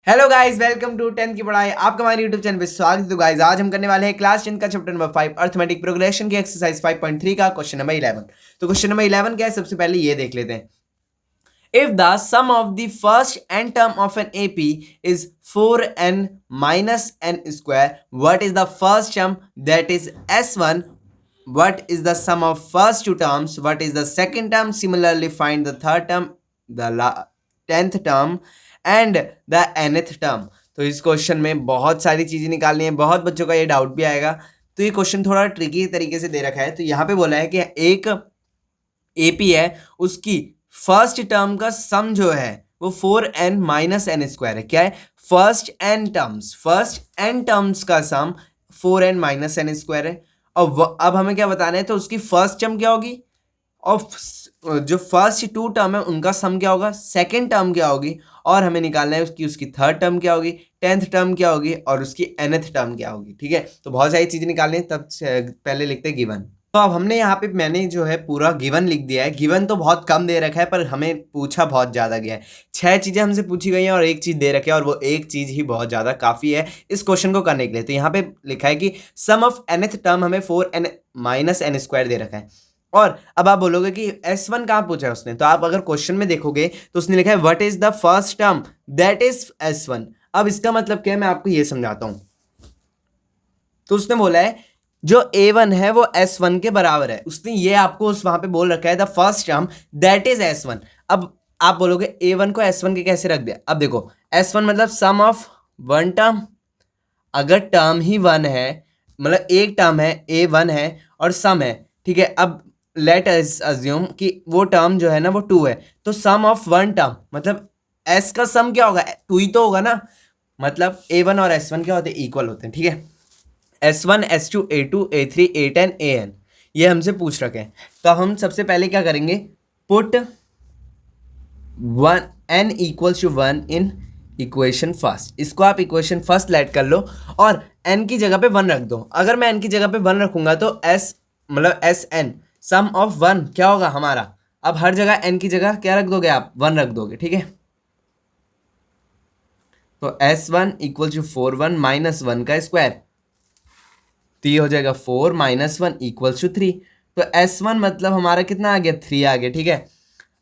Hello guys, welcome to 10th की पढ़ाई। आपका हमारे यूट्यूब चैनल पे स्वागत है। तो गाइस आज हम करने वाले हैं क्लास 10 का चैप्टर नंबर 5 अर्थमेटिक प्रोग्रेशन की एक्सरसाइज 5.3 का क्वेश्चन नंबर 11। तो क्वेश्चन नंबर 11 क्या है, सबसे पहले ये देख लेते हैं। If the sum of the first n term of an AP is 4n minus n square, what is the first term, that is S1? What is the sum of first two terms? What is the second term? Similarly, find the third term, the 10th term and the nth term. तो इस question में बहुत सारी चीजें निकालनी है, बहुत बच्चों का ये डाउट भी आएगा। तो ये क्वेश्चन थोड़ा ट्रिकी तरीके से दे रखा है। तो यहाँ पे बोला है कि एक एपी है, उसकी फर्स्ट टर्म का सम जो है वो 4n माइनस एन स्क्वायर है। क्या है? फर्स्ट एन टर्म्स का सम 4n माइनस एन स्क्वायर है। अब हमें क्या बताना है, तो उसकी फर्स्ट टर्म क्या होगी और जो फर्स्ट टू टर्म है उनका सम क्या होगा, सेकेंड टर्म क्या होगी, और हमें निकालना है उसकी थर्ड टर्म क्या होगी, 10th टर्म क्या होगी और उसकी nth टर्म क्या होगी। ठीक है, तो बहुत सारी चीजें निकालनी है। तब पहले लिखते हैं गिवन। तो अब हमने यहाँ पे मैंने जो है पूरा गिवन लिख दिया है। गिवन तो बहुत कम दे रखा है पर हमें पूछा बहुत ज़्यादा गया है। 6 चीज़ें हमसे पूछी गई हैं और एक चीज़ दे रखी है, और वो एक चीज़ ही बहुत ज़्यादा काफ़ी है इस क्वेश्चन को करने के लिए। तो यहाँ पे लिखा है कि सम ऑफ nth टर्म हमें 4n माइनस एन स्क्वायर दे रखा है। और अब आप बोलोगे कि S1 कहाँ पूछा है उसने, तो आप अगर क्वेश्चन में देखोगे तो उसने लिखा है what is the first term, that is S1। अब इसका मतलब क्या है, मैं आपको ये समझाता हूँ। तो उसने बोला है जो A1 है वो S1 के बराबर है। उसने ये आपको उस वहां पे बोल रखा है the first term that is S1। अब आप बोलोगे A1 को S1 के कैसे रख दिया। अब देखो S1 मतलब सम ऑफ वन टर्म। अगर टर्म ही वन है, मतलब एक टर्म है, A1 है और सम है, ठीक है। अब लेट अस अज्यूम कि वो टर्म जो है ना वो 2 है, तो सम ऑफ वन टर्म मतलब S का सम क्या होगा, 2 ही तो होगा ना। मतलब A1 और S1 क्या होते हैं, इक्वल होते हैं। ठीक है, S1 S2 A2 A3 A10 AN ये हमसे पूछ रखे हैं। तो हम सबसे पहले क्या करेंगे, put one n equals to 1 in equation first. इसको आप इक्वेशन फर्स्ट लेट कर लो और n की जगह पे 1 रख दो। अगर मैं n की जगह पे 1 रखूंगा तो s मतलब Sn सम ऑफ 1 क्या होगा हमारा। अब हर जगह n की जगह क्या रख दोगे, आप 1 रख दोगे। ठीक है, तो S1 इक्वल टू 4 1 माइनस 1 का स्क्वायर, तो ये हो जाएगा 4 माइनस 1 इक्वल्स टू 3। तो S1 मतलब हमारा कितना आ गया, 3 आ गया। ठीक है,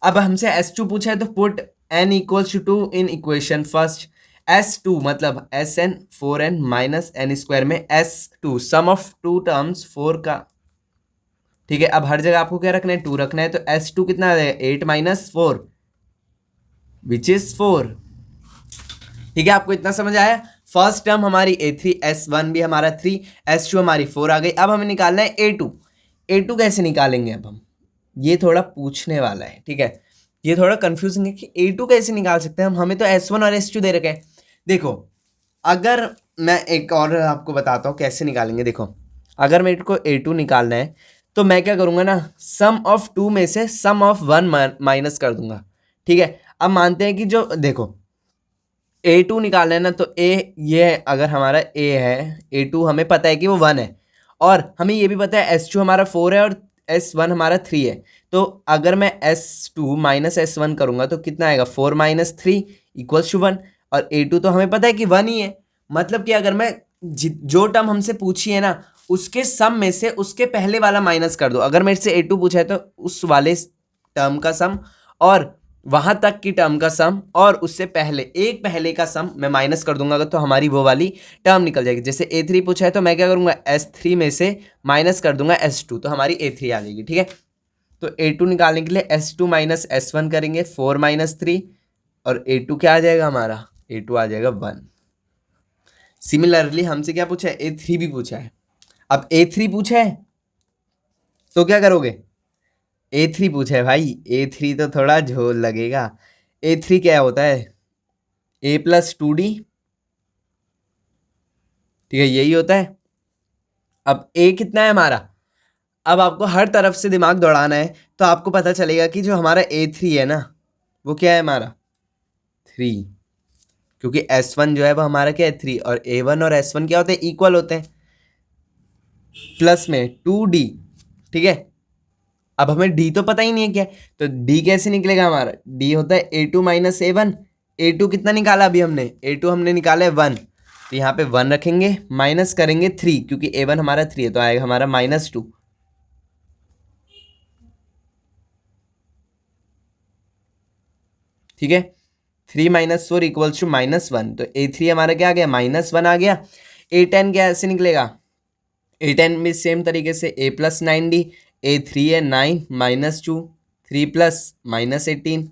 अब हमसे S2 पूछा है तो put n equals to 2 in equation first. S2 मतलब Sn 4n minus N square में S2 some of to terms 4 का। ठीक है, अब हर जगह आपको क्या रखना है, 2 रखना है। तो S2 कितना है, 8 माइनस 4 विच इज 4। ठीक है, आपको इतना समझ आया। फर्स्ट टर्म हमारी A3, S1 भी हमारा 3, S2 हमारी 4 आ गई। अब हमें निकालना है A2 कैसे निकालेंगे अब हम, ये थोड़ा पूछने वाला है। ठीक है, ये थोड़ा कंफ्यूजिंग है कि A2 कैसे निकाल सकते हैं हम, हमें तो S1 और S2 दे रखे हैं। देखो, अगर मैं एक और आपको बताता हूँ कैसे निकालेंगे। देखो, अगर मेरे को A2 निकालना है तो मैं क्या करूँगा ना, सम ऑफ 2 में से सम ऑफ 1 माइनस कर दूंगा। ठीक है, अब मानते हैं कि जो देखो A2 निकालना है ना, तो ये है, अगर हमारा A है, A2 हमें पता है कि वो 1 है, और हमें ये भी पता है S2 हमारा 4 है और S1 हमारा 3 है। तो अगर मैं S2 माइनस S1 करूँगा तो कितना आएगा, 4 माइनस 3 इक्वल्स टू 1। और A2 तो हमें पता है कि 1 ही है। मतलब कि अगर मैं जो टर्म हमसे पूछी है ना उसके सम में से उसके पहले वाला माइनस कर दो। अगर मेरे से A2 पूछा है तो उस वाले टर्म का सम और वहां तक की टर्म का सम और उससे पहले एक पहले का सम मैं माइनस कर दूंगा तो हमारी वो वाली टर्म निकल जाएगी। जैसे A3 पूछा है तो मैं क्या करूंगा, S3 में से माइनस कर दूंगा S2, तो हमारी A3 आ जाएगी। ठीक है, तो A2 निकालने के लिए S2 माइनस S1 करेंगे, 4 माइनस 3, और A2 क्या आ जाएगा हमारा, A2 आ जाएगा 1। सिमिलरली हमसे क्या पूछा है, A3 भी पूछा है। अब A3 पूछा है तो क्या करोगे, A3 पूछा है भाई, A3 तो थोड़ा झोल लगेगा। A3 क्या होता है, A प्लस 2D। ठीक है, यही होता है। अब A कितना है हमारा, अब आपको हर तरफ से दिमाग दौड़ाना है तो आपको पता चलेगा कि जो हमारा A3 है ना वो क्या है हमारा 3, क्योंकि S1 जो है वो हमारा क्या है 3, और A1 और S1 क्या होते हैं, इक्वल होते हैं, प्लस में 2D। ठीक है, अब हमें D तो पता ही नहीं है क्या है, तो D कैसे निकलेगा हमारा, D होता है A2 माइनस A1 A2 कितना निकाला अभी हमने, A2 हमने निकाला है 1, तो यहाँ पे 1 रखेंगे, माइनस करेंगे 3 क्योंकि A1 हमारा 3 है, तो आएगा हमारा -2। ठीक है, 3 - 4 = -1, तो A3 हमारा क्या आ गया, -1 आ गया। A10 क्या ऐसे निकलेगा, A10 में सेम तरीके से A + 9D, A3 है 9 -2, 3 + -18,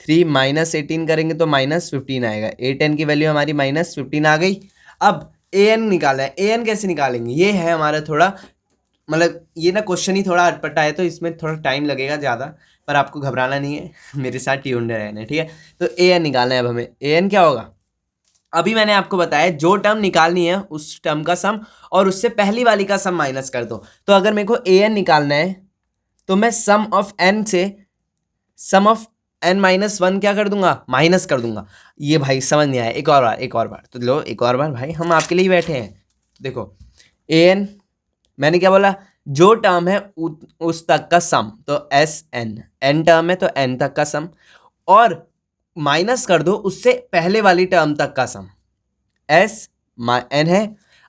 3 -18 करेंगे तो -15 आएगा। A10 की वैल्यू हमारी -15 आ गई। अब AN निकाला है, AN कैसे निकालेंगे, ये है हमारा थोड़ा मतलब ये ना क्वेश्चन ही थोड़ा अटपटा है, तो इसमें थोड़ा टाइम लगेगा ज़्यादा, पर आपको घबराना नहीं है, मेरे साथ ट्यून्ड रहना है, ठीक है। तो AN निकालना है अब हमें। AN क्या होगा, अभी मैंने आपको बताया जो टर्म निकालनी है उस टर्म का सम और उससे पहली वाली का सम माइनस कर दो। तो अगर मेरे को AN निकालना है तो मैं सम ऑफ n से सम ऑफ n-1 क्या कर दूंगा, माइनस कर दूंगा। ये भाई समझ नहीं आया, एक और बार तो लो, एक और बार भाई, हम आपके लिए ही बैठे हैं। देखो AN मैंने क्या बोला, जो टर्म है उस तक का सम, तो SN, n टर्म है तो n तक का सम, और माइनस कर दो उससे पहले वाली टर्म तक का सम, n है।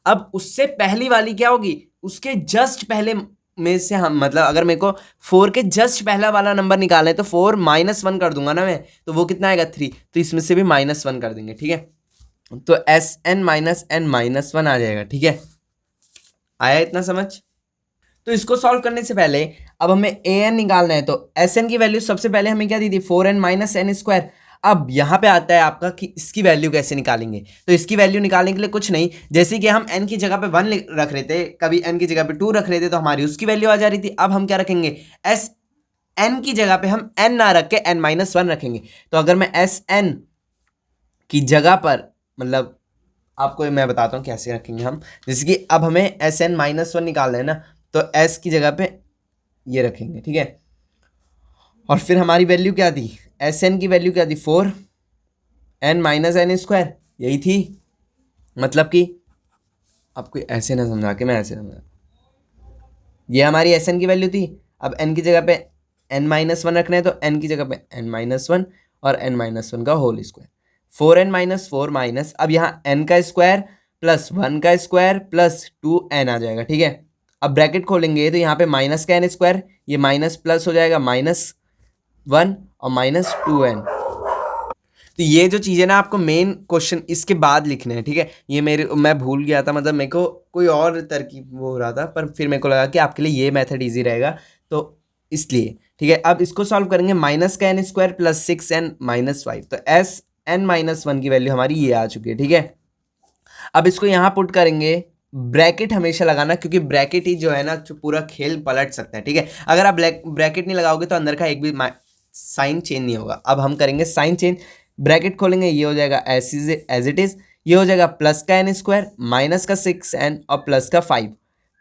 अब उससे पहली वाली क्या होगी, उसके जस्ट पहले में से हम, मतलब अगर मेरे को 4 के जस्ट पहला वाला नंबर निकालना है तो 4 -1 कर दूंगा ना मैं, तो वो कितना आएगा 3, तो इसमें से भी -1 कर देंगे, ठीक है। तो SN - n-1 आ जाएगा, ठीक है। आया इतना समझ। तो इसको सॉल्व करने से पहले अब हमें AN निकालना है, तो SN की वैल्यू सबसे पहले हमें क्या दी थी, 4n - n²। अब यहाँ पे आता है आपका कि इसकी वैल्यू कैसे निकालेंगे। तो इसकी वैल्यू निकालने के लिए कुछ नहीं, जैसे कि हम n की जगह पे 1 रख रहे थे, कभी n की जगह पे 2 रख रहे थे, तो हमारी उसकी वैल्यू आ जा रही थी। अब हम क्या रखेंगे, SN की जगह पे हम n ना रख के n-1 रखेंगे। तो अगर मैं SN की जगह पर, मतलब आपको मैं बताता हूँ कैसे रखेंगे हम, जैसे कि अब हमें SN-1 निकालना है ना, तो S की जगह पे ये रखेंगे, ठीक है। और फिर हमारी वैल्यू क्या थी, SN की वैल्यू क्या थी, 4n - n², यही थी। मतलब कि आपको ऐसे ना समझा के मैं ऐसे समझा, ये हमारी SN की वैल्यू थी। अब n की जगह पे n-1 रखना है, तो n की जगह पे n-1 और n-1 का होल स्क्वायर, 4n - 4 माइनस, अब यहाँ n का स्क्वायर प्लस 1 का स्क्वायर प्लस 2n आ जाएगा, ठीक है। अब ब्रैकेट खोलेंगे तो यहाँ पे माइनस का n², ये माइनस प्लस हो जाएगा, -1 और -2n। तो ये जो चीज़ें ना आपको मेन क्वेश्चन इसके बाद लिखने हैं, ठीक है। ये मैं भूल गया था, मतलब मेरे को कोई और तरकीब वो हो रहा था, पर फिर मेरे को लगा कि आपके लिए ये मेथड इजी रहेगा, तो इसलिए, ठीक है। अब इसको सॉल्व करेंगे, माइनस का n² प्लस 6n - 5, तो SN-1 की वैल्यू हमारी ये आ चुकी है, ठीक है। अब इसको यहाँ पुट करेंगे, ब्रैकेट हमेशा लगाना, क्योंकि ब्रैकेट ही जो है ना जो पूरा खेल पलट सकता है, ठीक है। अगर आप ब्रैकेट नहीं लगाओगे तो अंदर का एक भी साइन चेंज नहीं होगा। अब हम करेंगे साइन चेंज, ब्रैकेट खोलेंगे, ये हो जाएगा एज इट इज, ये हो जाएगा प्लस का n² माइनस का 6n और प्लस का 5।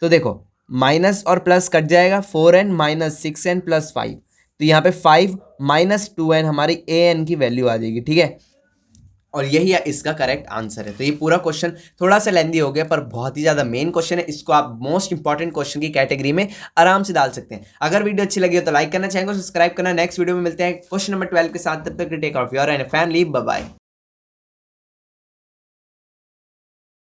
तो देखो माइनस और प्लस कट जाएगा, 4n - 6n + 5, तो यहाँ पे 5 - 2n हमारी AN की वैल्यू आ जाएगी, ठीक है। और यही इसका करेक्ट आंसर है। तो ये पूरा क्वेश्चन थोड़ा सा लेंदी हो गया, पर बहुत ही ज़्यादा मेन क्वेश्चन है, इसको आप मोस्ट इंपॉर्टेंट क्वेश्चन की कैटेगरी में आराम से डाल सकते हैं। अगर वीडियो अच्छी लगी हो तो लाइक करना, चैनल को सब्सक्राइब करना। नेक्स्ट वीडियो में मिलते हैं क्वेश्चन नंबर 12 के साथ, तब तक take of your and family, bye bye.